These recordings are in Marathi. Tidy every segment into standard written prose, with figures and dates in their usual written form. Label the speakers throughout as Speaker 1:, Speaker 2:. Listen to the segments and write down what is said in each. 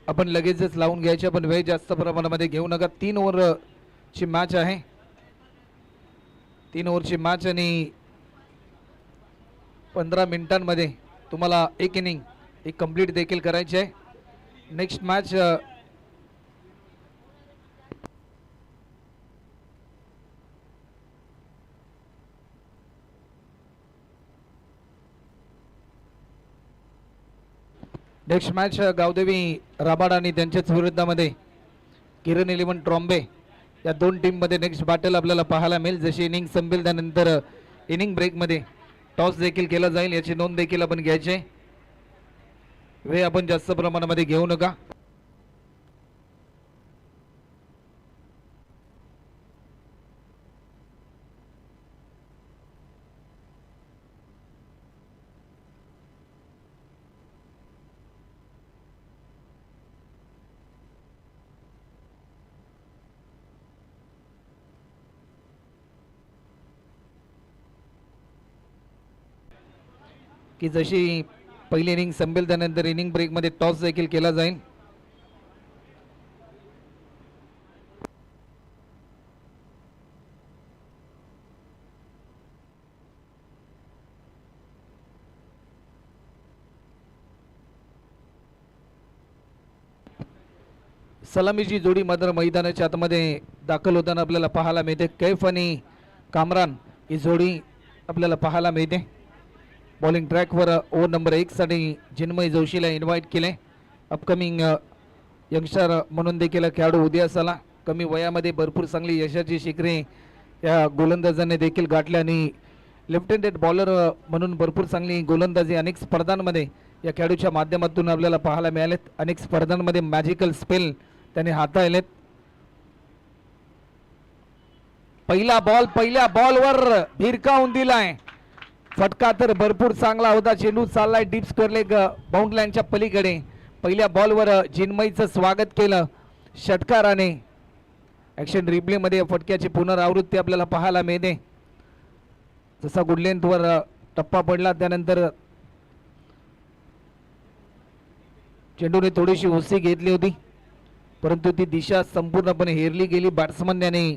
Speaker 1: आपण लगेचच लावून घ्यायचे, पण वेळ जास्त प्रमाणामध्ये घेऊ नका. 3 ओव्हरची मॅच आहे. 3 ओव्हरची मॅच आणि 15 मिनिटांमध्ये तुम्हाला एक इनिंग एक कंप्लीट देखील करायची आहे. नेक्स्ट मॅच गावदेवी राबाड आणि त्यांच्याच विरुद्धामध्ये किरण 11 ट्रॉम्बे या दोन टीममध्ये नेक्स्ट बॅटल आपल्याला पाहायला मिळेल. जशी इनिंग संपेल त्यानंतर इनिंग ब्रेकमध्ये टॉस देखील केला जाईल, याची नोंद देखील आपण घ्यायची. वेळ आपण जास्त प्रमाणामध्ये घेऊ नका. की जशी पहिली इनिंग संपेल त्यानंतर इनिंग ब्रेकमध्ये टॉस देखील केला जाईल. सलामीची जोडी मात्र मैदानाच्या आतमध्ये दाखल होताना आपल्याला पाहायला मिळते. कैफ आणि कामरान ही जोडी आपल्याला पाहायला मिळते. बॉलिंग ट्रॅकवर ओव्हर नंबर 1 साठी चिन्मय जोशीला इन्व्हाइट केले. अपकमिंग यंगस्टर म्हणून देखील खेळाडू उदयासाला कमी वयामध्ये भरपूर चांगली यशाची शिखरे या गोलंदाजाने देखील गाठल्या आणि लेफ्ट हँडेड बॉलर म्हणून भरपूर चांगली गोलंदाजी अनेक स्पर्धांमध्ये या खेळाडूच्या माध्यमातून आपल्याला पाहायला मिळालेत. अनेक स्पर्धांमध्ये मॅजिकल स्पेल त्याने हाताळलेत. पहिल्या बॉलवर भिरकावून दिलाय. फटका तर भरपूर चांगला होता. चेंडू चाललाय डीप स्क्वेअर लेग बाउंड लाईनच्या पलीकडे. पहिल्या बॉलवर चिन्मयचं स्वागत केलं षटकाराने. ऍक्शन रिप्ले मध्ये फटक्याची पुनरावृत्ती आपल्याला पाहायला मिळते. जसा गुड लेंथवर टप्पा पडला त्यानंतर चेंडूने थोडीशी उसळी घेतली होती, परंतु ती दिशा संपूर्णपणे हेरली गेली. बॅट्समन याने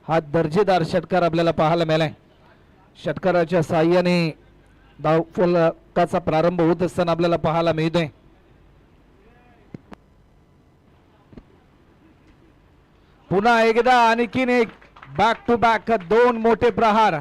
Speaker 1: हा दर्जेदार षटकार आपल्याला पाहायला मिळालाय. षटकाराच्या साह्याने धावफलकाचा प्रारंभ होत असताना आपल्याला पाहायला मिळतोय. पुन्हा एकदा आणखीन एक बॅक टू बॅक दोन मोठे प्रहार.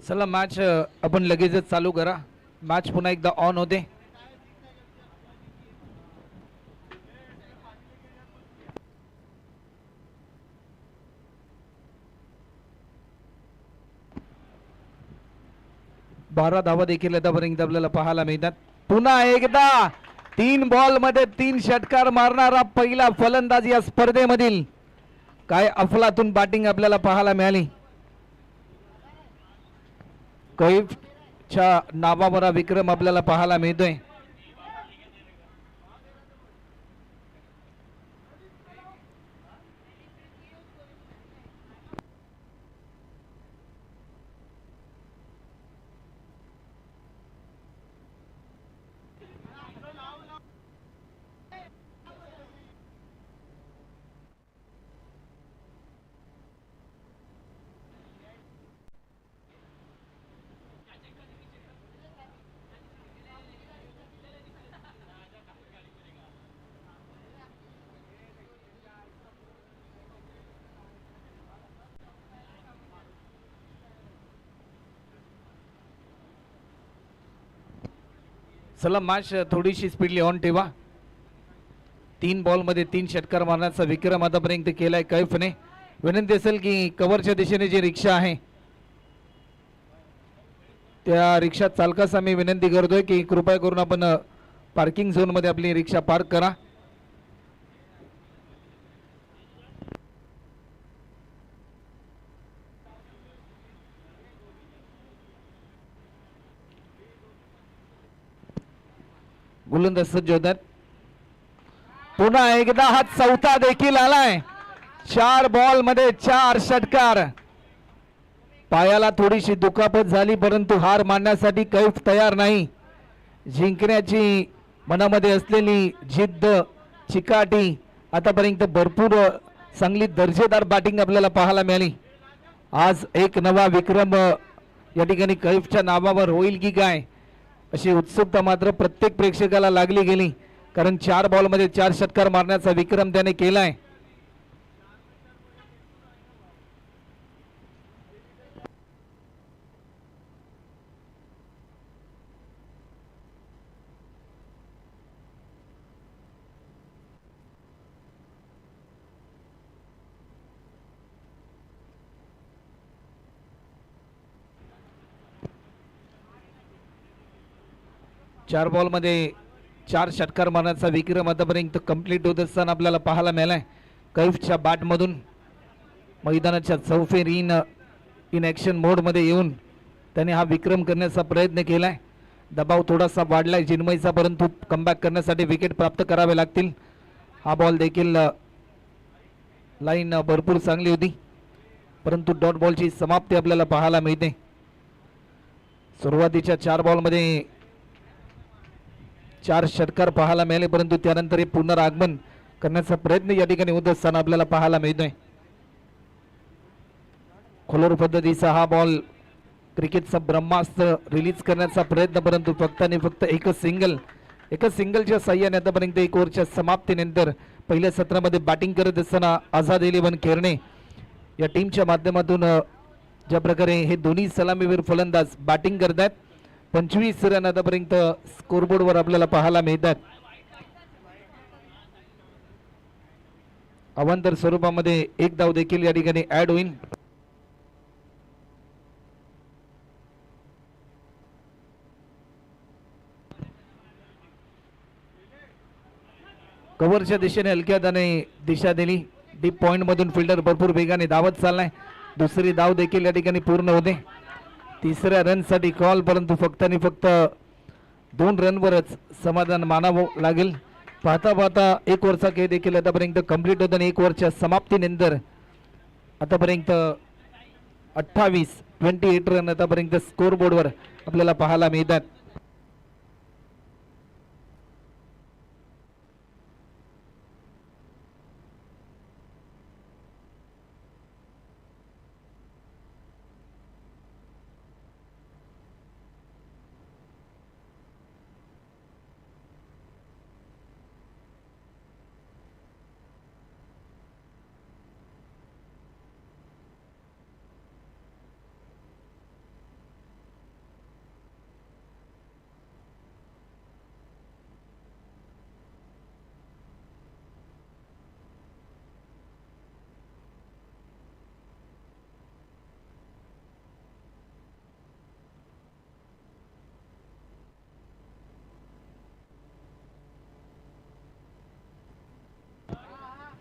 Speaker 1: चला मॅच आपण लगेचच चालू करा. मॅच पुन्हा एकदा ऑन होते. बारा धावा देखील आतापर्यंत आपल्याला पाहायला मिळतात. पुन्हा एकदा 3 बॉल मध्ये 3 षटकार मारणारा पहिला फलंदाज या स्पर्धेमधील. काय अफलातून बॅटिंग आपल्याला पाहायला मिळाली. कैफच्या नावावर हा विक्रम आपल्याला पाहायला मिळतोय. चला मॅच थोडीशी स्पीडली ऑन ठेवा. 3 बॉल मध्ये 3 षटकार मारण्याचा विक्रम आतापर्यंत केलाय कैफने. विनंती असेल की कव्हरच्या दिशेने जी रिक्षा आहे त्या रिक्षा चालकास आम्ही विनंती करतोय की कृपया करून आपण पार्किंग झोन मध्ये आपली रिक्षा पार्क करा. गोलंदाज सज्ज होतात. पुन्हा एकदा हा चौथा देखील आलाय. 4 बॉल मध्ये 4 षटकार. पायाला थोडीशी दुखापत झाली परंतु हार मानण्यासाठी कैफ तयार नाही. जिंकण्याची मनामध्ये असलेली जिद्द, चिकाटी, आतापर्यंत भरपूर चांगली दर्जेदार बॅटिंग आपल्याला पाहायला मिळाली. आज एक नवा विक्रम या ठिकाणी कैफच्या नावावर होईल की काय अशी उत्सुकता मात्र प्रत्येक प्रेक्षकाला लागली गेली. कारण 4 बॉल मध्ये 4 षटकार मारण्याचा विक्रम त्याने केलाय. चार बॉल मध्ये 4 षटकार मारण्याचा विक्रम आतापर्यंत कंप्लीट होत असताना आपल्याला पाहायला मिळालाय. कैफच्या बॅट मधून मैदानाच्या चौफेर इन ऍक्शन मोड मध्ये येऊन त्याने हा विक्रम करण्याचा प्रयत्न केलाय. दबाव थोडासा वाढलाय जिन्मयचा परंतु कमबॅक करण्यासाठी विकेट प्राप्त करावे लागतील. हा बॉल देखील लाईन भरपूर चांगली होती परंतु डॉट बॉलची समाप्ती आपल्याला पाहायला मिळते. सुरुवातीच्या 4 बॉल मध्ये 4 षटकार पाहायला मिळाले परंतु त्यानंतर हे पुनरागमन करण्याचा प्रयत्न या ठिकाणी होत असताना आपल्याला पाहायला मिळतोय. खोलवर पद्धतीचा हा बॉल क्रिकेटचा ब्रह्मास्त्र रिलीज करण्याचा प्रयत्न परंतु फक्त आणि फक्त एकच सिंगलच्या साह्याने आतापर्यंत 1 ओव्हरच्या समाप्तीनंतर पहिल्या सत्रामध्ये बॅटिंग करत असताना आझाद 11 खेरणे या टीमच्या माध्यमातून ज्या प्रकारे हे दोन्ही सलामीवीर फलंदाज बॅटिंग करतात 25 रन आतापर्यंत स्कोरबोर्डवर आपल्याला पाहायला मिळतात. अवांतर स्वरूपामध्ये 1 धाव देखील या ठिकाणी ऍड होईल. कव्हरच्या दिशेने हलक्या त्याने दिशा दिली. डीप पॉइंट मधून फिल्डर भरपूर वेगाने धावत चाललाय. दुसरी धाव देखील या ठिकाणी पूर्ण होते. तिसऱ्या रन साठी कॉल परंतु फक्त आणि फक्त 2 रनवरच समाधान मानावं लागेल. पाहता पाहता 1 ओव्हरचा खेळ देखील आतापर्यंत कंप्लीट होतो आणि 1 ओव्हरच्या समाप्तीनंतर आतापर्यंत 28 रन आतापर्यंत स्कोरबोर्डवर आपल्याला पाहायला मिळतात.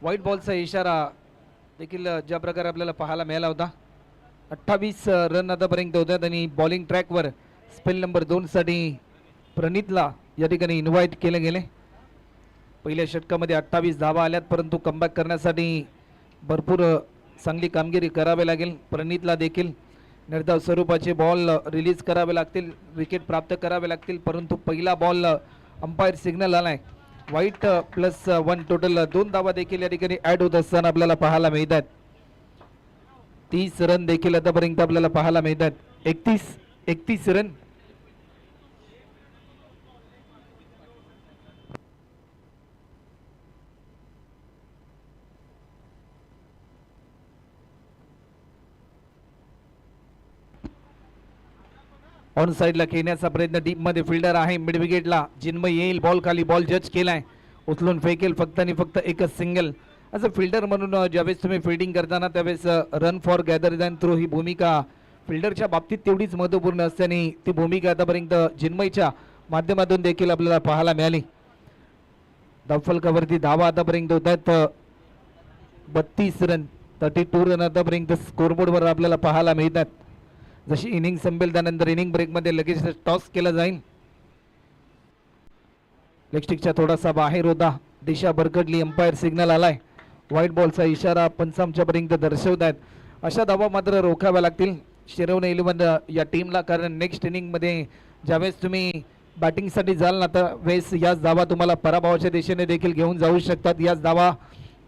Speaker 1: व्हाईट बॉलचा इशारा देखील ज्या प्रकारे आपल्याला पाहायला मिळाला होता. 28 रन आतापर्यंत होतात आणि बॉलिंग ट्रॅकवर स्पेल नंबर 2 साठी प्रणितला या ठिकाणी इन्व्हाइट केले गेले. पहिल्या षटकामध्ये 28 धावा आल्यात, परंतु कमबॅक करण्यासाठी भरपूर चांगली कामगिरी करावी लागेल. प्रणितला देखील निर्धाव स्वरूपाचे बॉल रिलीज करावे लागतील, विकेट प्राप्त करावे लागतील, परंतु पहिला बॉल अंपायर सिग्नल आलाय. व्हाईट +1 टोटल 2 धावा देखील या ठिकाणी ऍड होत असताना आपल्याला पाहायला मिळतात. 30 रन देखील आतापर्यंत आपल्याला पाहायला मिळतात. 31 रन. ऑन साइडला खेळण्याचा प्रयत्न, डीप मध्ये फिल्डर आहे मिड विकेटला. जिन्मय येईल, बॉल खाली, बॉल जज केलाय, उचलून फेकेल फक्त आणि फक्त एकच सिंगल. ॲज अ फिल्डर म्हणून ज्यावेळेस तुम्ही फिल्डिंग करताना त्यावेळेस run for gather and throw ही भूमिका फिल्डरच्या बाबतीत तेवढीच महत्त्वपूर्ण असते आणि ती भूमिका आतापर्यंत जिन्मयच्या माध्यमातून देखील आपल्याला पाहायला मिळाली. धावफलकावरती धावा आतापर्यंत होत आहेत 32 रन, 32 रन आतापर्यंत स्कोरबोर्डवर आपल्याला पाहायला मिळतात. जशी इनिंग संपेल त्यानंतर इनिंग ब्रेकमध्ये लगेच टॉस केला जाईल. लेगस्टिकच्या थोडासा बाहेर होता, दिशा भरकटली, अंपायर सिग्नल आलाय. व्हाईट बॉलचा इशारा पंचांच्या पर्यंत दर्शवत आहेत. अशा धावा मात्र रोखाव्या लागतील शिरवणे 11 या टीमला, कारण नेक्स्ट इनिंगमध्ये ज्यावेळेस तुम्ही बॅटिंगसाठी जाल ना त्यावेळेस याच धावा तुम्हाला पराभवाच्या दिशेने देखील घेऊन जाऊ शकतात. याच धावा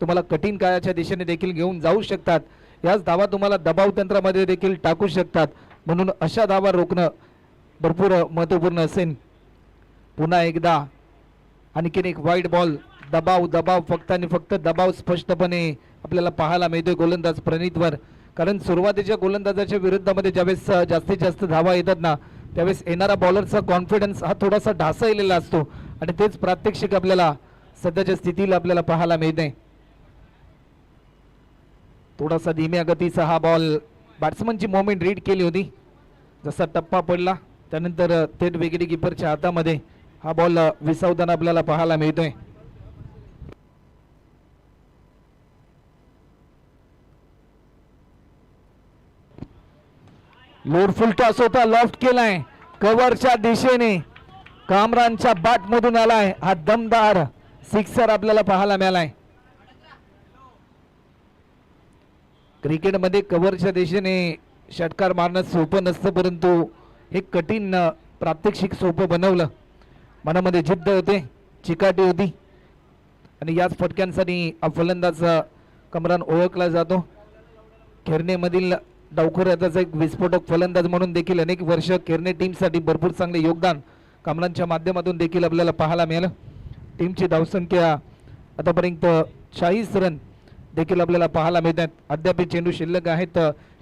Speaker 1: तुम्हाला कठीण काळाच्या दिशेने देखील घेऊन जाऊ शकतात. याच धावा तुम्हाला दबाव तंत्रामध्ये देखील टाकू शकतात. म्हणून अशा धावा रोखणं भरपूर महत्त्वपूर्ण असेल. पुन्हा एकदा आणखीन एक व्हाईट बॉल, दबाव दबाव फक्त आणि फक्त दबाव स्पष्टपणे आपल्याला पाहायला मिळतोय गोलंदाज प्रणितवर. कारण सुरुवातीच्या गोलंदाजाच्या विरुद्धामध्ये ज्यावेळेस जास्तीत जास्त धावा येतात ना त्यावेळेस येणारा बॉलरचा कॉन्फिडन्स हा थोडासा ढासळलेला असतो आणि तेच प्रात्यक्षिक आपल्याला सध्याच्या स्थितीला आपल्याला पाहायला मिळते. थोडासा धीम्या गतीचा हा बॉल, बॅट्समनची मोमेंट रीड केली होती. जसा टप्पा पडला त्यानंतर थेट विकेट किपरच्या हातामध्ये हा बॉल विसावताना आपल्याला पाहायला मिळतोय. लोड फुल टॉस होता, लॉफ्ट केलाय कव्हरच्या दिशेने, कामरानच्या बॅट मधून आलाय हा दमदार सिक्सर आपल्याला पाहायला मिळालाय. क्रिकेटमध्ये कव्हरच्या दिशेने षटकार मारणं सोपं नसतं, परंतु हे कठीण प्रात्यक्षिक सोपं बनवलं. मनामध्ये जिद्द होते, चिकाटी होती आणि याच फटक्यांसाठी फलंदाज कामरान ओळखला जातो. खेळणेमधील डावखुऱ्याचा एक विस्फोटक फलंदाज म्हणून देखील अनेक वर्ष खेळणे टीमसाठी भरपूर चांगले योगदान कामरानच्या माध्यमातून देखील आपल्याला पाहायला मिळालं. टीमची धावसंख्या आतापर्यंत 40 रन देखील आपल्याला पाहायला मिळतात. अद्याप चेंडू शिल्लक आहेत,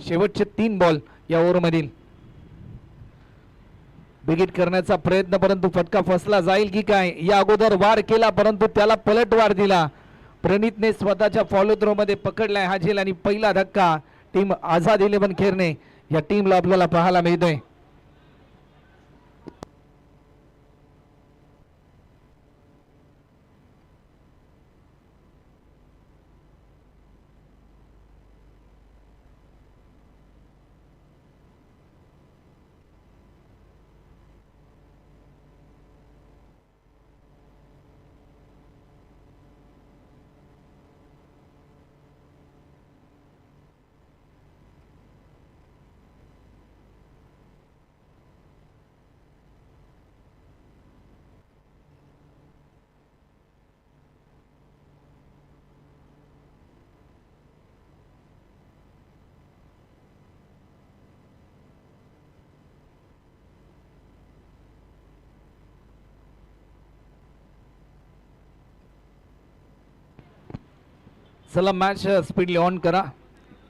Speaker 1: शेवटचे 3 बॉल या ओव्हरमधील. विकेट करण्याचा प्रयत्न, परंतु फटका फसला जाईल की काय. या अगोदर वार केला परंतु त्याला पलटवार दिला. प्रणितने स्वतःच्या फॉलो थ्रो मध्ये पकडलाय हा झेल आणि पहिला धक्का टीम आझाद 11 खेळणे या टीमला आपल्याला पाहायला मिळतोय. चला मॅच स्पीडली ऑन करा.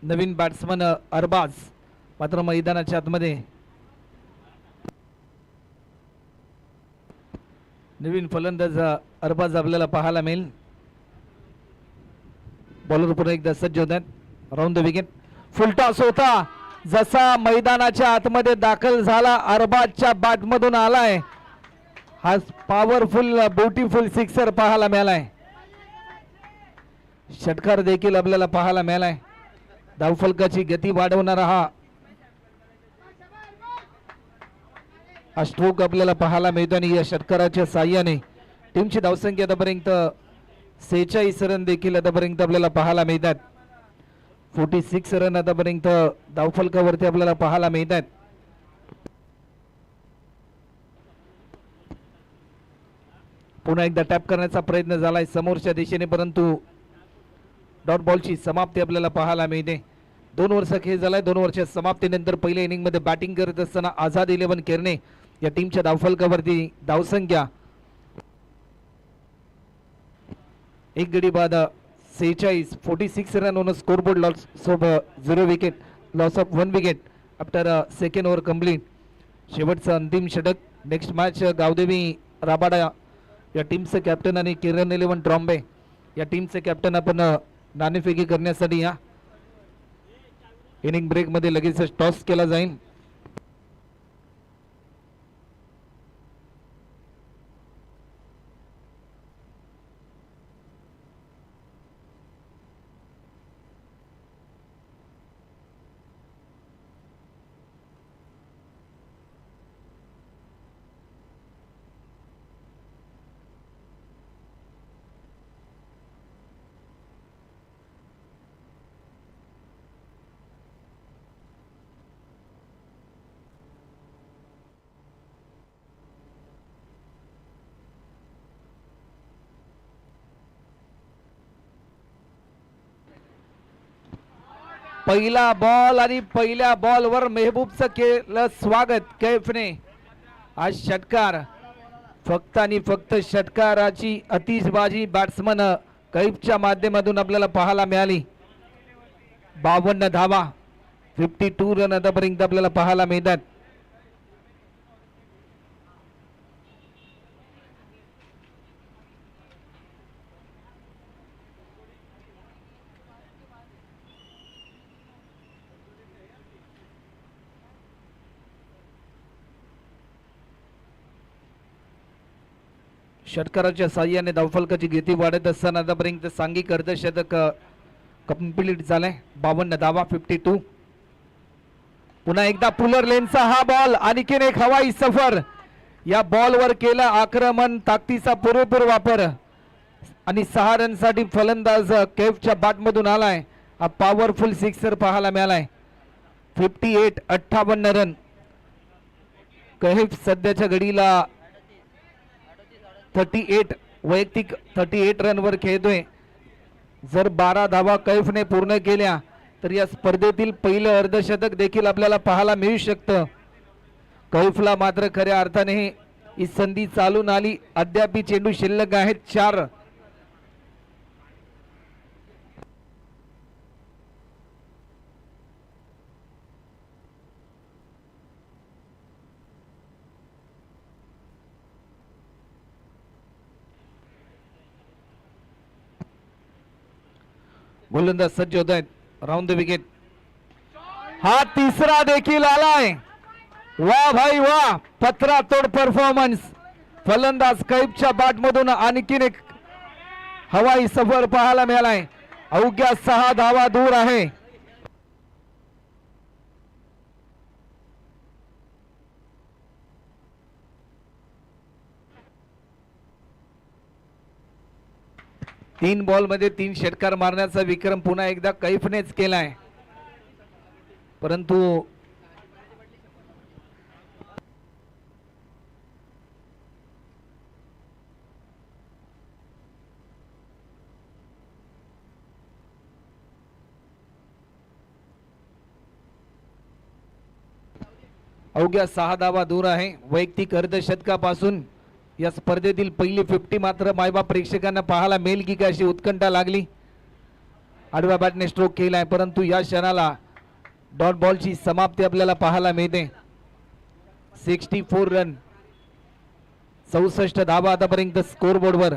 Speaker 1: नवीन बॅट्समन अरबाज मात्र मैदानाच्या आतमध्ये. नवीन फलंदाज अरबाज आपल्याला पाहायला मिळेल. बॉलर पुन्हा एकदा सज्ज होतात. Round the wicket, full toss होता, जसा मैदानाच्या आतमध्ये दाखल झाला अरबाजच्या बॅट मधून आलाय हा पॉवरफुल ब्युटीफुल सिक्सर पाहायला मिळालाय. षटकार देखील आपल्याला पाहायला मिळालाय. धावफलकाची गती वाढवणारा हा स्ट्रोक आपल्याला पाहायला मिळतो आणि या षटकाराच्या साह्याने टीमची धावसंख्या आतापर्यंत 46 रन देखील आतापर्यंत आपल्याला पाहायला मिळतात. 46 रन आतापर्यंत धावफलकावरती आपल्याला पाहायला मिळतात. पुन्हा एकदा टॅप करण्याचा प्रयत्न झालाय समोरच्या दिशेने, परंतु डॉट बॉलची समाप्ती आपल्याला पाहायला मिळते. 2 ओव्हरचा खेळ झालाय. 2 ओव्हरच्या समाप्तीनंतर पहिल्या इनिंग मध्ये बॅटिंग करत असताना आझाद 11 केरने या टीमच्या धावफलकावरती धावसंख्या 1 गडी बाद 46 run on scoreboard loss of 0 wicket, loss of 1 wicket after second over complete. शेवटचं अंतिम षटक. नेक्स्ट मॅच गावदेवी राबाडा या टीमचे कॅप्टन आणि किरण 11 ट्रॉम्बे या टीमचे कॅप्टन आपण नाणेफेकी करण्यासाठी या इनिंग ब्रेक मध्ये लगेच टॉस केला जाईल. पहिला बॉल आणि पहिल्या बॉलवर मेहबूबचं केलं स्वागत कैफने. आज षटकार फक्त आणि फक्त षटकाराची अतिशबाजी बॅट्समन कैफच्या माध्यमातून आपल्याला पाहायला मिळाली. 52 धावा, 52 रन आतापर्यंत आपल्याला पाहायला मिळतात. षटकाराच्या साह्याने धावफलकाची गती वाढत असताना आतापर्यंत सांघिक अर्धशतक कंप्लीट झालंय. 52 धावा, 52. पुन्हा एकदा पुलर लेनचा हा बॉल, आणखीन एक हवाई सफर. या बॉलवर केला आक्रमण, ताकदीचा पुरेपूर वापर आणि 6 रन साठी फलंदाज कैफच्या बॅटमधून आलाय. हा पॉवरफुल सिक्सर पाहायला मिळालाय. 58 रन. कैफ सध्याच्या घडीला 38 वैयक्तिक 38 रनवर खेळतोय. जर 12 धावा कैफने पूर्ण केल्या तर या स्पर्धेतील पहिलं अर्धशतक देखील आपल्याला पाहायला मिळू शकतं. कैफला मात्र खऱ्या अर्थाने ही संधी चालून आली. अद्याप चेंडू शिल्लक आहेत 4. गोलंदाज सज्ज होत आहेत. Round the wicket. हा तिसरा देखील आलाय. वा भाई वा, पत्रा तोड परफॉर्मन्स. फलंदाज कैफच्या बॅटमधून आणखीन एक हवाई सफर पाहायला मिळालाय. अवघ्या 6 धावा दूर आहे. तीन बॉल मध्ये 3 षटकार मारण्याचा विक्रम पुन्हा एकदा कैफनेच केलाय. परंतु अवघ्या 6 धावा दूर आहे वैयक्तिक अर्धशतकापासून. या स्पर्धेतील पहिली 50 मात्र मायबाप प्रेक्षकांना पाहायला मिळेल की काय अशी उत्कंठा लागली. आडव्या बॅटने स्ट्रोक केलाय, परंतु या क्षणाला डॉट बॉलची समाप्ती आपल्याला पाहायला मिळते. 64 रन, 64 धावा आतापर्यंत स्कोरबोर्डवर.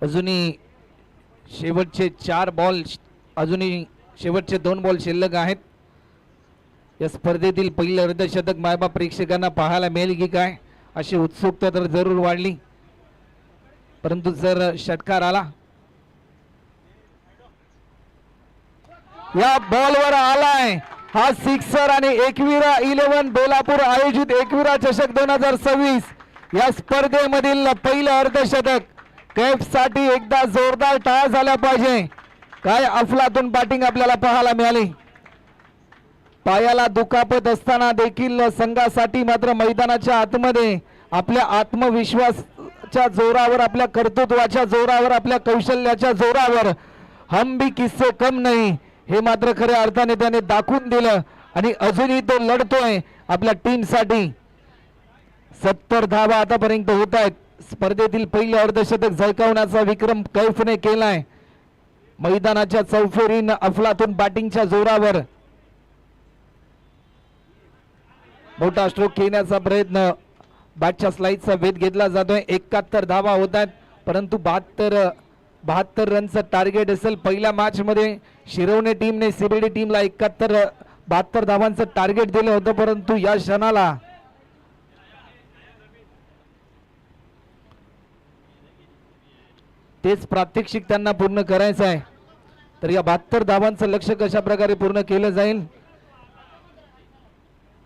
Speaker 1: अजूनही शेवटचे 4 बॉल अजूनही शेवटचे 2 बॉल शिल्लक आहेत. या स्पर्धेतील पहिलं अर्धशतक मायबाप प्रेक्षकांना पाहायला मिळेल की काय अशी उत्सुकता तर जरूर वाढली, परंतु जर षटकार आला या बॉलवर आलाय हा सिक्सर आणि एकविरा 11 बेलापूर आयोजित एकविरा चषक 2026 या स्पर्धेमधील पहिलं अर्धशतक कैफ साठी एकदा जोरदार टाळ्या झाल्या पाहिजे. काय अफलातून बॅटिंग आपल्याला पाहायला मिळाली. पायाला दुखापत असताना देखील संघासाठी मात्र मैदानाच्या आतमध्ये आपल्या आत्मविश्वासाच्या जोरावर, आपल्या कर्तृत्वाच्या जोरावर, आपल्या कौशल्याच्या जोरावर हम भी किस्से कम नाही हे मात्र खऱ्या अर्थाने त्याने दाखवून दिलं आणि अजूनही तो लढतोय आपल्या टीम साठी. 70 धावा आतापर्यंत होत आहेत. स्पर्धेतील पहिलं अर्धशतक झळकावण्याचा विक्रम कैफने केलाय. मैदानाच्या चौफेरीनं अफलातून बॅटिंगच्या जोरावर मोठा स्ट्रोक घेण्याचा प्रयत्न, बॅटच्या स्लाइडचा वेध घेतला जातोय. 71 धावा होत आहेत, परंतु 72 रनचं टार्गेट असेल. पहिल्या मॅच मध्ये शिरवणे टीमने सीबीडी टीमला 72 धावांचं टार्गेट दिलं होतं, परंतु या क्षणाला तेच प्रात्यक्षिक त्यांना पूर्ण करायचं आहे. तर या 72 धावांचं लक्ष्य कशा प्रकारे पूर्ण केलं जाईल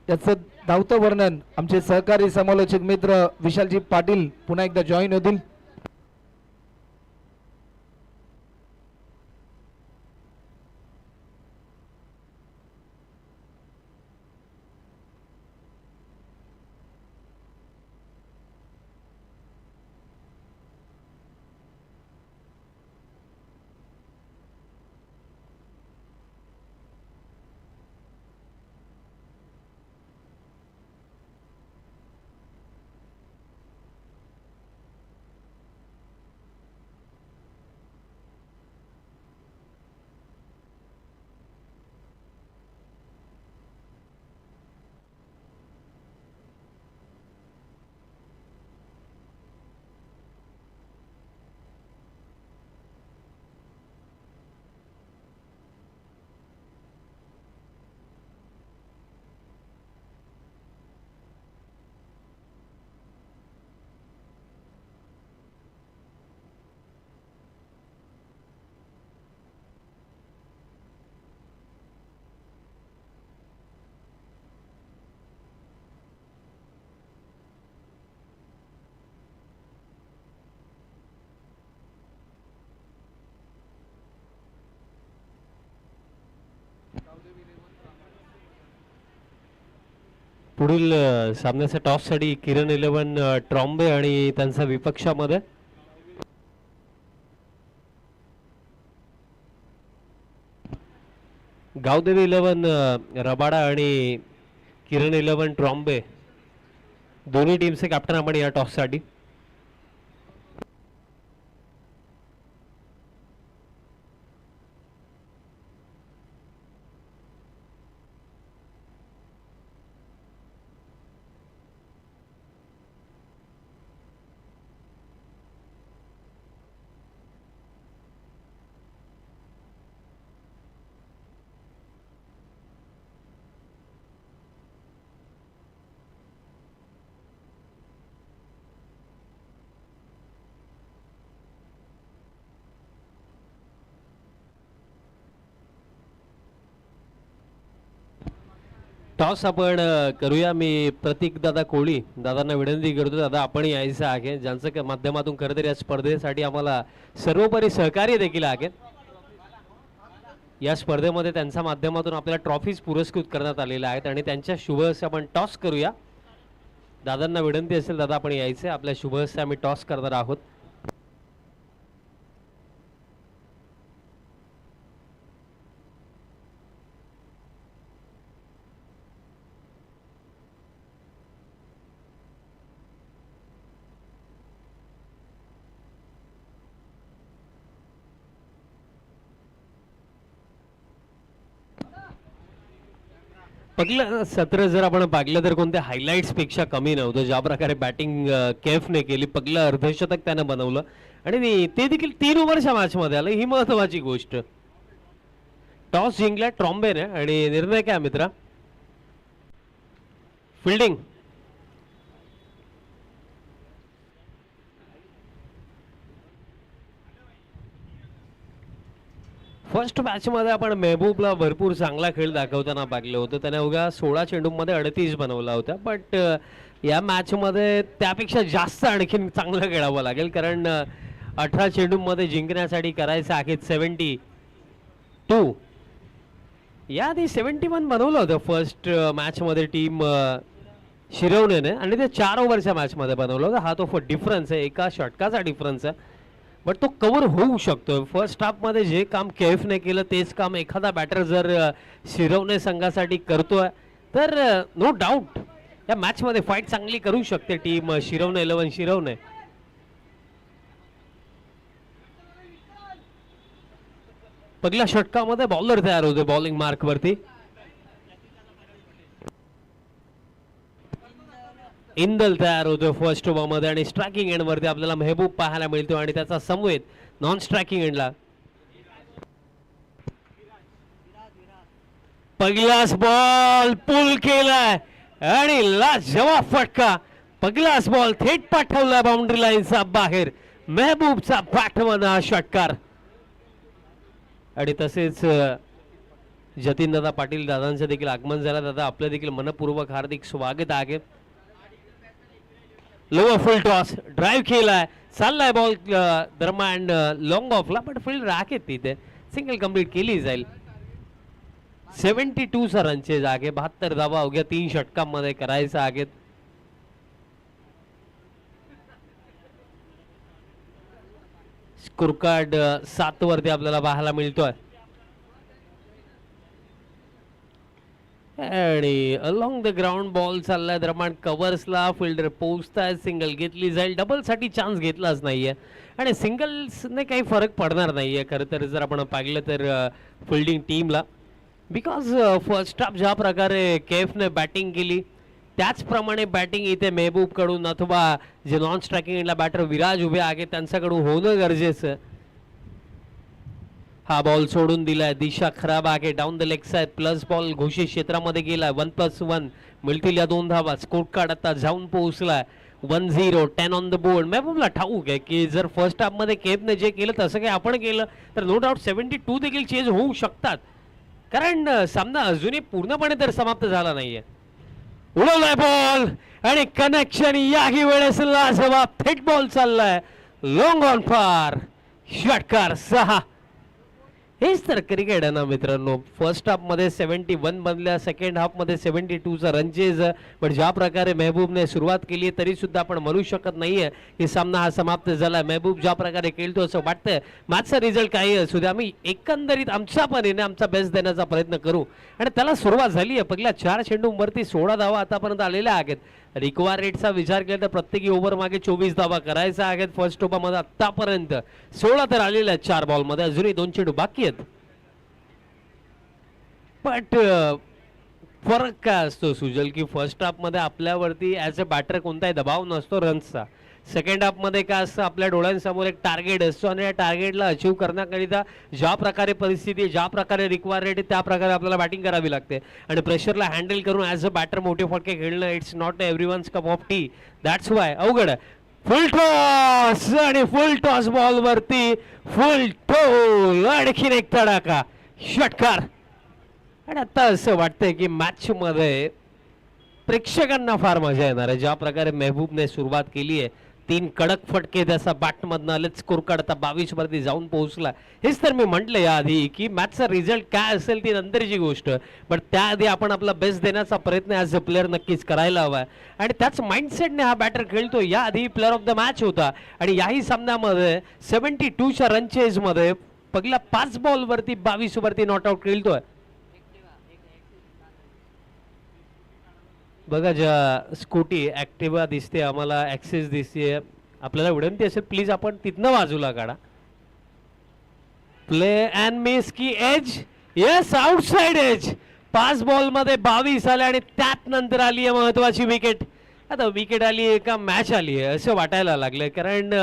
Speaker 1: याचं धावतं वर्णन आमचे सहकारी समालोचक मित्र विशालजी पाटील पुन्हा एकदा जॉईन होतील.
Speaker 2: पुढील सामन्याच्या टॉससाठी किरण 11 ट्रॉम्बे आणि त्यांचा विपक्षामध्ये गावदेवी 11 रबाडा आणि किरण 11 ट्रॉम्बे दोन्ही टीमचे कॅप्टन आपण या टॉससाठी. टॉस आपण करूया. मी प्रतीक दादा कोळी दादांना विनंती करतो, दादा आपण यायचं आहे, ज्यांचं माध्यमातून खरं तर या स्पर्धेसाठी आम्हाला सर्वोपरी सहकार्य देखील आहे. या स्पर्धेमध्ये त्यांच्या माध्यमातून आपल्याला ट्रॉफीज पुरस्कृत करण्यात आलेल्या आहेत आणि त्यांच्या शुभ हस्ते आपण टॉस करूया. दादांना विनंती असेल दादा आपण यायचं, आपल्या शुभ हस्ते आम्ही टॉस करणार आहोत. पहिलं सत्र जर आपण पाहिलं तर कोणत्या हायलाइट्स पेक्षा कमी नव्हतं. ज्या प्रकारे बॅटिंग कैफने केली, पहिलं अर्धशतक त्यानं बनवलं आणि ते देखील 3 ओव्हरच्या मॅच मध्ये आलं, ही महत्वाची गोष्ट. टॉस जिंकला ट्रॉम्बेने आणि निर्णय काय मित्रा? फिल्डिंग. फर्स्ट मॅच मध्ये आपण मेहबूबला भरपूर चांगला खेळ दाखवताना पाहिलं होतं. त्याने अवघ्या 16 चेंडूमध्ये 38 बनवला होता. बट या मॅच मध्ये त्यापेक्षा जास्त आणखीन चांगलं खेळावं लागेल, कारण 18 चेंडूमध्ये जिंकण्यासाठी करायचं आहे 72. याआधी 71 बनवलं होतं फर्स्ट मॅच मध्ये टीम शिरवणेने, आणि ते 4 ओव्हरच्या मॅच मध्ये बनवलं होतं. हा तो डिफरन्स आहे, एका षटकाचा डिफरन्स आहे, बट तो कव्हर होऊ शकतो. फर्स्ट हाफ मध्ये जे काम केएफने केलं तेच काम एखादा बॅटर जर शिरवणे संघासाठी करतोय तर नो डाऊट या मॅच मध्ये फाईट चांगली करू शकते टीम शिरवणे 11 शिरवणे. पहिल्या षटकामध्ये बॉलर तयार होते बॉलिंग मार्क वरती. इंदल तयार होतो फर्स्ट ओव्हर मध्ये, आणि स्ट्रायकिंग एंड वरती आपल्याला मेहबूब पाहायला मिळतो आणि त्याचा समवेत नॉन स्ट्रायकिंग एंडला. पहिलाच बॉल पुल केलाय आणि लाजवाब फटका. पहिलाच बॉल थेट पाठवला बाउंड्री लाईनचा बाहेर. मेहबूबचा बॅटमधला षटकार. आणि तसेच जतीन दादा पाटील दादांचं देखील आगमन झालं. दादा आपलं देखील मनपूर्वक हार्दिक स्वागत आहे. लोअर फुल टॉस ड्राईव्ह केलाय, चाललाय बॉल दरम्यान लॉंग ऑफला, बट फील्ड राखेत तिथे सिंगल कंप्लीट केली जाईल. 72 रनचे जागे 72 धावा अवघ्या 3 षटकांमध्ये करायचं आहेत. स्कोर कार्ड 7 वरती आपल्याला पाहायला मिळतोय. आणि अलॉंग द ग्राउंड बॉल चाललाय दरम्यान कव्हर्सला फिल्डर पोहोचताय. सिंगल घेतली जाईल, डबल साठी चान्स घेतलाच नाहीये आणि सिंगल्सने काही फरक पडणार नाहीये खरं तर जर आपण पाहिलं तर फिल्डिंग टीमला. बिकॉज फर्स्ट हाफ ज्या प्रकारे केएफने बॅटिंग केली त्याचप्रमाणे बॅटिंग इथे मेहबूब कडून अथवा जे नॉन स्ट्रायकिंग बॅटर विराज उभे आहेत त्यांच्याकडून होणं गरजेचं. हा बॉल सोडून दिलाय, दिशा खराब आहे. Down the leg side plus ball घोषित क्षेत्रामध्ये गेलाय. 1+1 मिळतील या 2 धावा. स्कोर कार्ड आता जाऊन पोहोचलाय 1-0. 10 ऑन द बोर्ड. मेहबूबला ठाऊक आहे की जर फर्स्ट हाफ मध्ये केएफने जे केलं तसं काही आपण केलं तर नो डाऊट 72 देखील चेंज होऊ शकतात, कारण सामना अजूनही पूर्णपणे तर समाप्त झाला नाहीये. उडवलाय बॉल आणि कनेक्शन याही वेळेस लाजवाब. थेट बॉल चाललाय लॉंग ऑन फार. षटकार 6. हेच तर क्रिकेट आहे ना मित्रांनो. फर्स्ट हाफ मध्ये 71 बनल्या, सेकंड हाफ मध्ये 72चा रनचेज. पण ज्या प्रकारे मेहबूबने सुरुवात केली तरी सुद्धा आपण म्हणू शकत नाहीये की सामना हा समाप्त झाला. मेहबूब ज्या प्रकारे खेळतो असं वाटतंय मॅचचा रिझल्ट काही असू द्या आम्ही एकंदरीत आमच्या परीने आमचा बेस्ट देण्याचा प्रयत्न करू. आणि त्याला सुरुवात झाली आहे. पहिल्या 4 चेंडूंवरती 16 धावा आतापर्यंत आलेल्या आहेत. रिक्वायर रेटचा विचार केला तर प्रत्येकी ओव्हर मागे 24 धावा करायचा आहेत. फर्स्ट ओव्हर मध्ये आतापर्यंत 16 तर आलेल्या आहेत 4 बॉल मध्ये. अजूनही 2 चेंडू बाकी आहेत. बट फरक काय असतो सुजल की फर्स्ट हाफ मध्ये आपल्यावरती ऍज अ बॅटर कोणताही दबाव नसतो रन्सचा. सेकंड हाफ मध्ये काय असतं आपल्या डोळ्यांसमोर एक टार्गेट असतो आणि या टार्गेटला अचीव करण्याकरिता ज्या प्रकारे परिस्थिती ज्या प्रकारे रिक्वायर रेट त्या प्रकारे आपल्याला बॅटिंग करावी लागते. आणि प्रेशरला हँडल करून ऍज अ बॅटर मोठे फटके खेळणं it's not everyone's cup of tea. That's why अवघड. फुल टॉस आणि फुल टॉस बॉल वरती फुल टोल. आणखीन एक तडाखा षटकार. आणि आता असं वाटतंय की मॅच मध्ये प्रेक्षकांना फार मजा येणार आहे. ज्या प्रकारे मेहबूबने सुरुवात केली आहे 3 कडक फटके त्याचा बॅटमधनं आले. स्कोर कार्ड आता 22 वरती जाऊन पोहोचला. हेच तर मी म्हटलं याआधी की मॅचचा रिझल्ट काय असेल ती नंतरची गोष्ट, पण त्याआधी आपण आपला बेस्ट देण्याचा प्रयत्न ॲज अ प्लेअर नक्कीच करायला हवा. आणि त्याच माइंडसेटने हा बॅटर खेळतो. याआधी प्लेअर ऑफ द मॅच होता आणि याही सामन्यामध्ये 72च्या रनचेज मध्ये पहिल्या 5 बॉल वरती 22 वरती नॉट आउट खेळतोय. बघा ज्या स्कूटी ऍक्टिवा दिसते आम्हाला ऍक्सेस दिसते, आपल्याला विनंती असेल प्लीज आपण तिथनं बाजूला काढा. प्ले अँड मिस की edge. Yes outside edge. 5 ball मध्ये 22 आले आणि त्यात नंतर आली आहे महत्वाची विकेट. आता विकेट आली आहे का मॅच आली आहे असं वाटायला लागलंय, कारण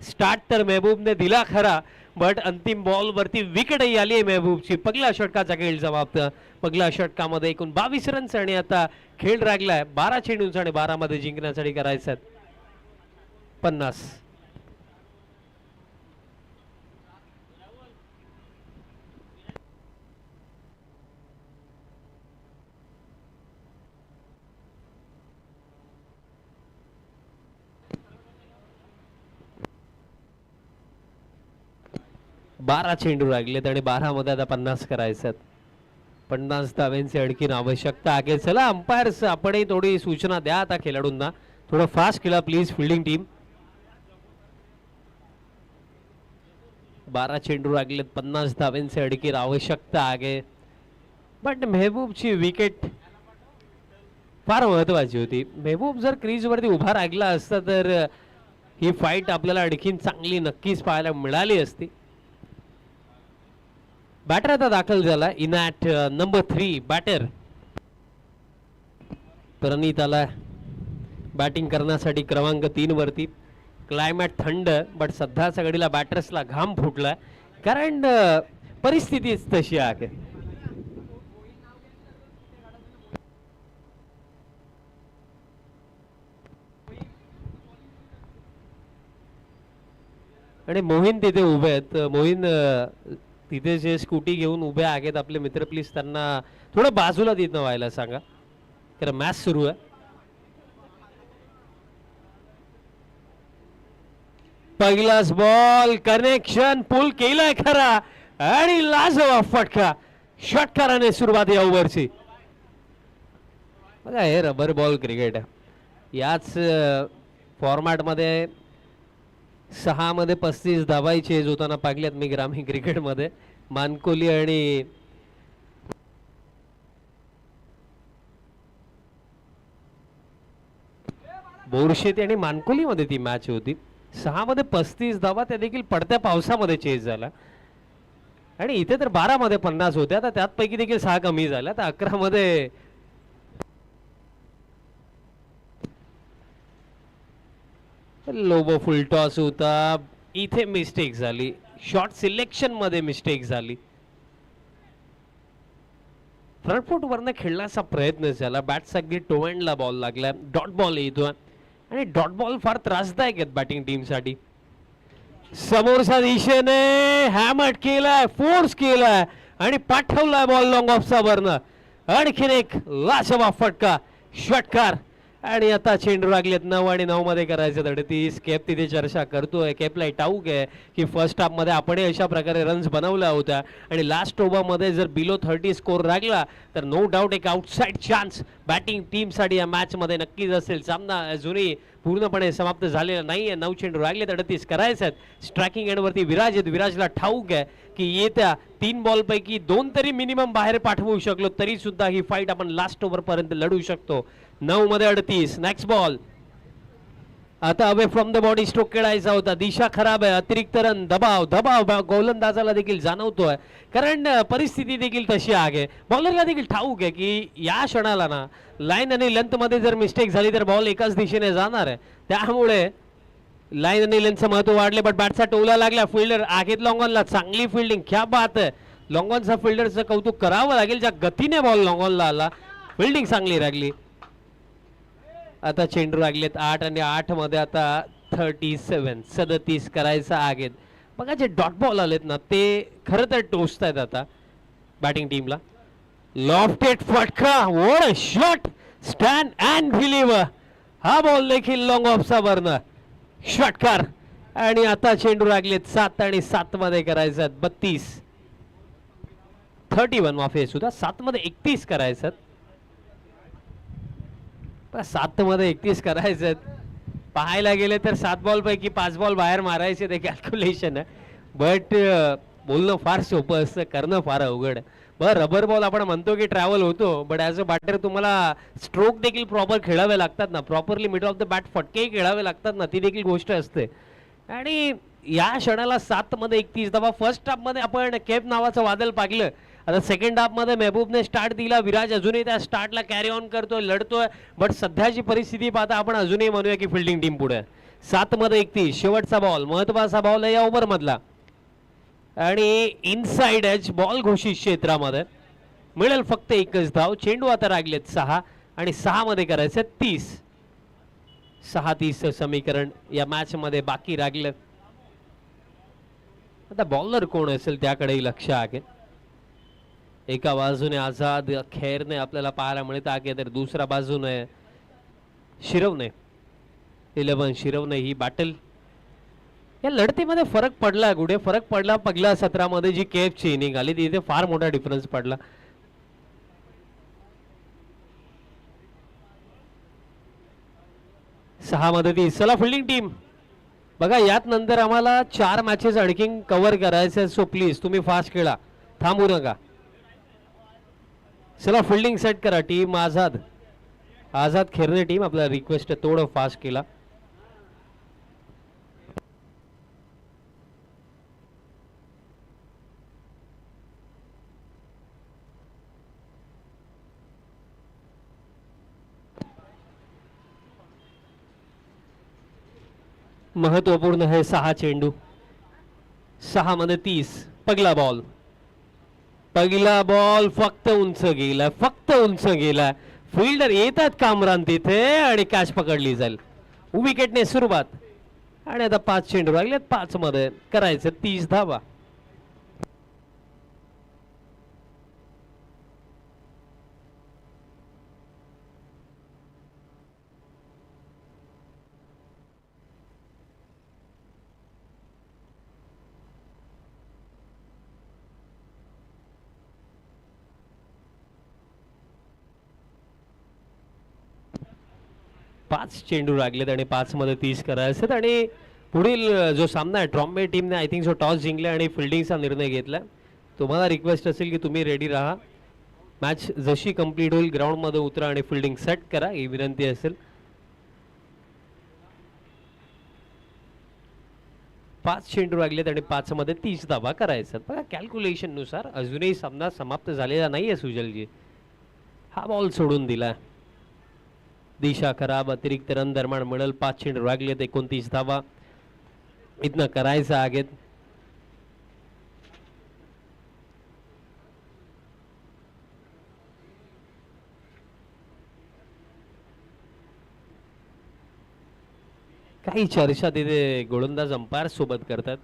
Speaker 2: स्टार्ट तर मेहबूबने दिला खरा बट अंतिम बॉल वरती विकेटही आली आहे मेहबूबची. पहिल्या षटकाचा खेळ समाप्त. पहिल्या षटकामध्ये एकूण 22 रन्स आणि आता खेळ लागलाय 12 चेंडूंचा आणि 12 मध्ये जिंकण्यासाठी करायचं 50. बारा चेंडू लागलेत आणि 12 मध्ये आता 50 करायच्यात. 50 धाव्यांची आणखीन आवश्यकता आहे. चला अंपायर्स आपणही थोडी सूचना द्या आता खेळाडूंना, थोडं फास्ट खेळा प्लीज फिल्डिंग टीम. 12 चेंडू लागलेत, 50 धाव्यांची आणखीन आवश्यकता आहे. बट मेहबूबची विकेट फार महत्वाची होती. मेहबूब जर क्रीज वरती उभा राहिला असता तर ही फाईट आपल्याला आणखीन चांगली नक्कीच पाहायला मिळाली असती. बॅटर आता दाखल झाला इन ॲट नंबर 3 बॅटर प्रणीत आला बॅटिंग करण्यासाठी क्रमांक 3 वरती. क्लायमेट थंड बट सध्याच्या घडीला बॅटर्सला घाम फुटला कारण परिस्थितीच तशी आहे. आणि मोहीन तिथे उभे आहेत. मोहीन तिथे जे स्कूटी घेऊन उभे आहेत आपले मित्र, प्लीज त्यांना थोडं बाजूला तिथं व्हायला सांगा कारण मॅच सुरू आहे. पहिलाच बॉल कनेक्शन पुल केलाय खरा आणि लाजवाब फटका षटकाराने सुरुवात या ओव्हरची. बघा हे रबर बॉल क्रिकेट आहे. याच फॉर्मॅट मध्ये 6 मध्ये 35 धावायचे होताना पाहिल्यात मी ग्रामीण क्रिकेट मध्ये. मानकोली आणि बोरशेती आणि मानकोली मध्ये ती मॅच होती. 6 मध्ये 35 धावा, त्या देखील पडत्या पावसामध्ये चेस झाला. आणि इथे तर 12 मध्ये 50 होत्या, तर त्यापैकी देखील 6 कमी झाल्या. तर 11 मध्ये लोबो फुल टॉस होता. इथे मिस्टेक झाली, शॉट सिलेक्शन मध्ये मिस्टेक झाली. फ्रंट फुट वरनं खेळण्याचा प्रयत्न झाला. बॅट्स अगदी टोएंडला बॉल लागला. डॉट बॉल येतो आणि डॉट बॉल फार त्रासदायक आहेत बॅटिंग टीम साठी. समोरच्या दिशेने हॅमट केलाय, फोर्स केलाय आणि पाठवलाय बॉल लॉंग ऑफचा वरनं. आणखीन एक लाजवाब फटका षटकार. आणि आता चेंडू लागलेत 9 आणि 9 मध्ये करायचे 38. केप तिथे चर्चा करतोय. केपला ठाऊक आहे की फर्स्ट हाफ मध्ये आपण अशा प्रकारे रन्स बनवल्या होत्या आणि लास्ट ओव्हर मध्ये जर बिलो 30 स्कोर लागला तर नो डाऊट एक आउटसाइड चान्स बॅटिंग टीम साठी या मॅच मध्ये नक्कीच असेल. सामना अजूनही पूर्णपणे समाप्त झालेला नाहीये. 9 चेंडू लागले 38 करायचे आहेत. स्ट्रायकिंग एंड वरती विराज आहेत. विराजला ठाऊक आहे की येत्या 3 बॉल पैकी 2 तरी मिनिमम बाहेर पाठवू शकलो तरी सुद्धा ही फाईट आपण लास्ट ओव्हर पर्यंत लढू शकतो. 9 मध्ये 38. नेक्स्ट बॉल आता away from the body stroke खेळायचा होता. दिशा खराब आहे. अतिरिक्त रन दबाव दबाव गोलंदाजाला देखील जाणवतोय कारण परिस्थिती देखील तशी आहे. बॉलरला देखील ठाऊक आहे की या क्षणाला ना लाईन आणि लेंथ मध्ये जर मिस्टेक झाली तर बॉल एकाच दिशेने जाणार आहे. त्यामुळे लाईन आणि लेंथचं महत्व वाढले. बट बॅटचा टोला लागला. फिल्डर आहेत लॉंगॉनला. चांगली फिल्डिंग, क्या बात आहे. लॉंगॉनचा फिल्डरचं कौतुक करावं लागेल ज्या गतीने बॉल लॉंगॉनला आला. फिल्डिंग चांगली लागली. आता चेंडू लागलेत 8 आणि 8 मध्ये आता 37 करायचं आहेत. बघा जे डॉट बॉल आलेत ना ते खरं तर टोचतायत आता बॅटिंग टीमला. लॉफ्टेड फटका, what a shot, stand and believe. हा बॉल देखील लॉंग ऑफचा वरनं षटकार. आणि आता चेंडू लागलेत 7 आणि 7 मध्ये करायचं 31 माफी सुद्धा 7 मध्ये 31 करायचं. 7 मध्ये 31 करायचं. पाहायला गेले तर 7 बॉल पैकी 5 बॉल बाहेर मारायचे ते कॅल्क्युलेशन आहे. बट बोलणं फार सोपं असतं, करणं फार अवघड आहे. बरं रबर बॉल आपण म्हणतो की ट्रॅव्हल होतो बट ॲज अ बॅटर तुम्हाला स्ट्रोक देखील प्रॉपर खेळावे लागतात ना, properly middle of the bat फटकेही खेळावे लागतात ना, ती देखील गोष्ट असते. आणि या क्षणाला 7 मध्ये 31 दबा. फर्स्ट हाफ मध्ये आपण केप नावाचं वादळ पाहिलं. आता सेकंड हाफ मध्ये मेहबूबने स्टार्ट दिला. विराज अजूनही त्या स्टार्टला कॅरी ऑन करतोय, लढतोय. बट सध्याची परिस्थिती पाहता आपण अजूनही म्हणूया की फिल्डिंग टीम पुढे. 7 मध्ये 31 शेवटचा बॉल, महत्वाचा बॉल आहे या ओव्हर मधला. आणि इनसाइड एज बॉल घोषित क्षेत्रामध्ये मिळेल फक्त एकच धाव. चेंडू आता लागलेत 6 आणि 6 मध्ये करायचं 30. 6-30 समीकरण या मॅच मध्ये बाकी राहिलं. आता बॉलर कोण असेल त्याकडे लक्ष आहे. एका बाजूने आझाद खेरने आपल्याला पाहायला मिळत आहे तर दुसऱ्या बाजूने शिरवणे 11 शिरवणे ही बॅटल. या लढतीमध्ये फरक पडला गुडे, फरक पडला पहिल्या सत्रामध्ये जी केफची इनिंग आली तिथे फार मोठा डिफरन्स पडला. सहा मध्ये चला फिल्डिंग टीम बघा. यात नंतर आम्हाला 4 मॅचेस आणखी कव्हर करायचे, सो प्लीज तुम्ही फास्ट खेळा, थांबू नका. चला फिल्डिंग सेट करा टीम आझाद. आझाद खेरणे टीम आपला रिक्वेस्ट थोडं फास्ट केला. महत्वपूर्ण है 6 चेंडू. 6 मध्ये 30. पहिला बॉल फक्त उंच गेला, फक्त उंच गेला. फिल्डर येतात कामरान तिथे आणि कॅच पकडली जाईल. विकेटने सुरुवात आणि आता 5 चेंडू राहिलेत. 5 मध्ये करायचं 30 धावा. पाच चेंडू लागलेत आणि 5 मध्ये 30 करायचे. आणि पुढील जो सामना आहे ट्रॉम्बे टीमने आय थिंक जो टॉस जिंकला आणि फिल्डिंगचा निर्णय घेतला. तुम्हाला रिक्वेस्ट असेल की तुम्ही रेडी राहा. मॅच जशी कंप्लीट होईल ग्राउंड मध्ये उतरा आणि फिल्डिंग सेट करा ही विनंती असेल. 5 चेंडू लागलेत आणि 5 मध्ये 30 धावा करायचा. बघा कॅल्क्युलेशन नुसार अजूनही सामना समाप्त झालेला नाहीये सुजलजी. हा बॉल सोडून दिला. दिशा खराब. अतिरिक्त रन दरम्यान मिळेल. 5 चेंडू लागलेत 29 धावा इथनं करायचं आहेत. काही चर्चा तिथे गोलंदाज अंपायर सोबत करतात.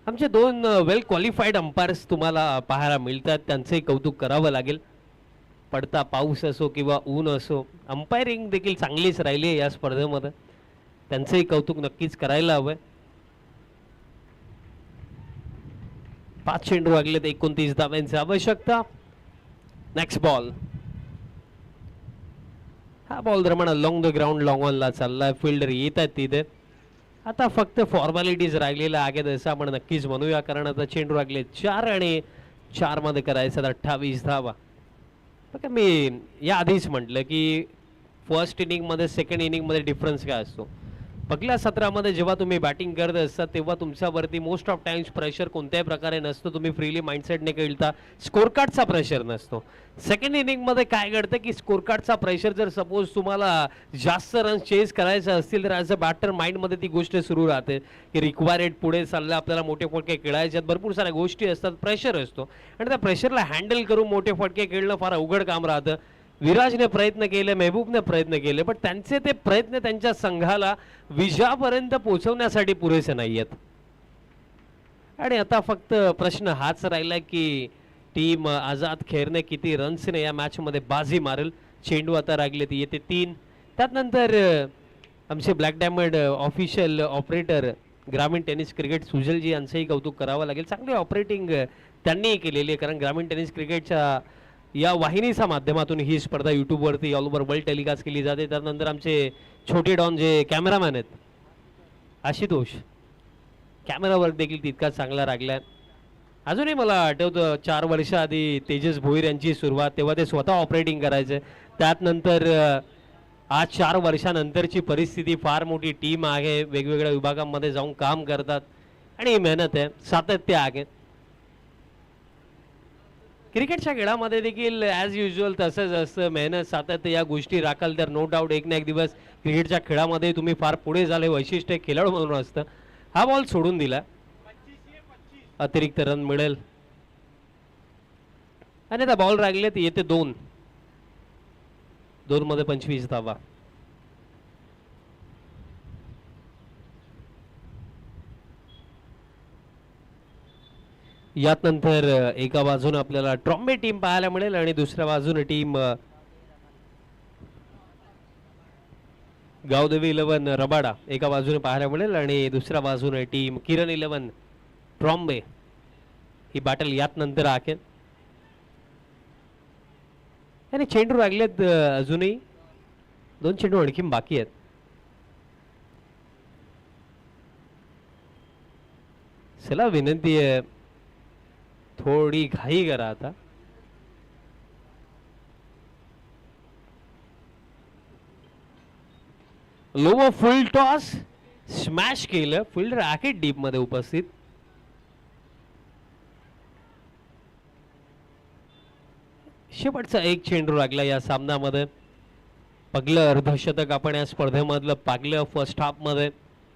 Speaker 2: आमचे 2 वेल क्वालिफाईड अंपायर्स तुम्हाला पाहायला मिळतात, त्यांचंही कौतुक करावं लागेल. पडता पाऊस असो किंवा ऊन असो अंपायरिंग देखील चांगलीच राहिली आहे या स्पर्धेमध्ये, त्यांचंही कौतुक नक्कीच करायला हवंय. 5 चेंडू लागलेत 29 धाव्यांची आवश्यकता. Next ball. हा बॉल दरम्यान लॉंग द ग्राउंड लॉंग ऑनला चाललाय. फिल्डर येत आहेत तिथे. आता फक्त फॉर्मॅलिटीज राहिलेल्या आहेत असं आपण नक्कीच म्हणूया, कारण आता चेंडू लागले 4 आणि 4 मध्ये करायचं 28 धावा. बघा मी या आधीच म्हटलं की फर्स्ट इनिंगमध्ये सेकंड इनिंगमध्ये डिफरन्स काय असतो. पहिल्या सत्रामध्ये जेव्हा तुम्ही बॅटिंग करत असता तेव्हा तुमच्यावरती मोस्ट ऑफ टाइम्स प्रेशर कोणत्याही प्रकारे नसतो. तुम्ही फ्रीली माइंडसेटने खेळता, स्कोर कार्डचा प्रेशर नसतो. सेकंड इनिंगमध्ये काय घडतं की स्कोर कार्डचा प्रेशर जर सपोज तुम्हाला जास्त रन चेस करायचे असतील तर ॲज अ बॅटर माइंडमध्ये ती गोष्ट सुरू राहते की रिक्वायर्ड पुढे चाललं, आपल्याला मोठे फटके खेळायचे आहेत, भरपूर साऱ्या गोष्टी असतात, प्रेशर असतो आणि त्या प्रेशरला हँडल करून मोठे फटके खेळणं फार अवघड काम राहतं. विराजने प्रयत्न केले, महबूबने प्रयत्न केले, पण त्यांचे ते प्रयत्न त्यांच्या संघाला विजयापर्यंत पोहोचवण्यासाठी पुरेसे नाहीयेत. आणि आता फक्त प्रश्न हाच राहिला की टीम आझाद खेरने किती रन्सने या मॅच मध्ये बाजी मारेल. चेंडू आता लागले ती येते 3. त्यानंतर आमचे ब्लॅक डायमंड ऑफिशियल ऑपरेटर ग्रामीण टेनिस क्रिकेट सुजलजी यांचंही कौतुक करावं लागेल. चांगली ऑपरेटिंग त्यांनी केलेली आहे, कारण ग्रामीण टेनिस क्रिकेटच्या या वाहिनीच्या माध्यमातून ही स्पर्धा यूट्यूबवरती ऑल ओव्हर वर्ल्ड टेलिकास्ट केली जाते. त्यानंतर आमचे छोटे डॉन जे कॅमेरामॅन आहेत आशुतोष, कॅमेरा वर्क देखील तितकाच चांगला लागलाय. अजूनही मला आठवतं 4 वर्ष आधी तेजस भोईर यांची सुरुवात, तेव्हा ते स्वतः ऑपरेटिंग करायचे. त्यानंतर आज 4 वर्षानंतरची परिस्थिती, फार मोठी टीम आहे, वेगवेगळ्या विभागांमध्ये जाऊन काम करतात आणि मेहनत आहे, सातत्य आहे. क्रिकेटच्या खेळामध्ये देखील ॲज युजल तसंच असतं, मेहनत सातत्य या गोष्टी राखाल तर नो डाऊट एक ना एक दिवस क्रिकेटच्या खेळामध्ये तुम्ही फार पुढे झाले. वैशिष्ट्य खेळाडू म्हणून असतं. हा बॉल सोडून दिला. अतिरिक्त रन मिळेल आणि आता बॉल रागले ते येते 2 मध्ये 25 धावा. यात नंतर एका बाजूने आपल्याला ट्रॉम्बे टीम पाहायला मिळेल आणि दुसऱ्या बाजूने टीम गावदेवी 11 रबाडा एका बाजूने पाहायला मिळेल आणि दुसऱ्या बाजूने टीम किरण 11 ट्रॉम्बे. ही बॅटल यात नंतर आखेल आणि चेंडू लागलेत अजूनही 2 चेंडू आणखी बाकी आहेत. चला विनंती आहे थोडी घाई करा आता. लोवर फुल टॉस स्मॅश केलं. फिल्डर आहे डीप मध्ये उपस्थित. शेवटचा एक चेंडू लागला या सामन्यामध्ये. पहिलं अर्धशतक आपण या स्पर्धेमधलं पागलं फर्स्ट हाफ मध्ये.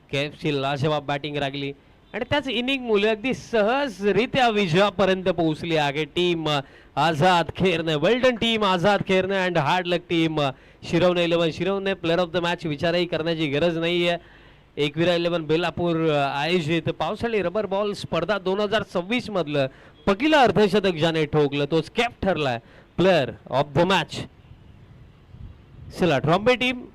Speaker 2: KFC लाजवाब बॅटिंग लागली आणि त्याच इनिंग मुले अगदी सहजरित्या विजयापर्यंत पोहोचली आहे team Azad Kherne. Well done team Azad Kherne and hard luck team Shirvane 11. Shirvane player of the match विचारही करण्याची गरज नाहीये. एकविरा 11 बेलापूर आयोजित पावसाळी रबर बॉल स्पर्धा 2026 मधलं पहिलं अर्धशतक ज्याने ठोकलं तोच कॅप ठरलाय प्लेअर ऑफ द मॅच. चला ट्रॉम्बे टीम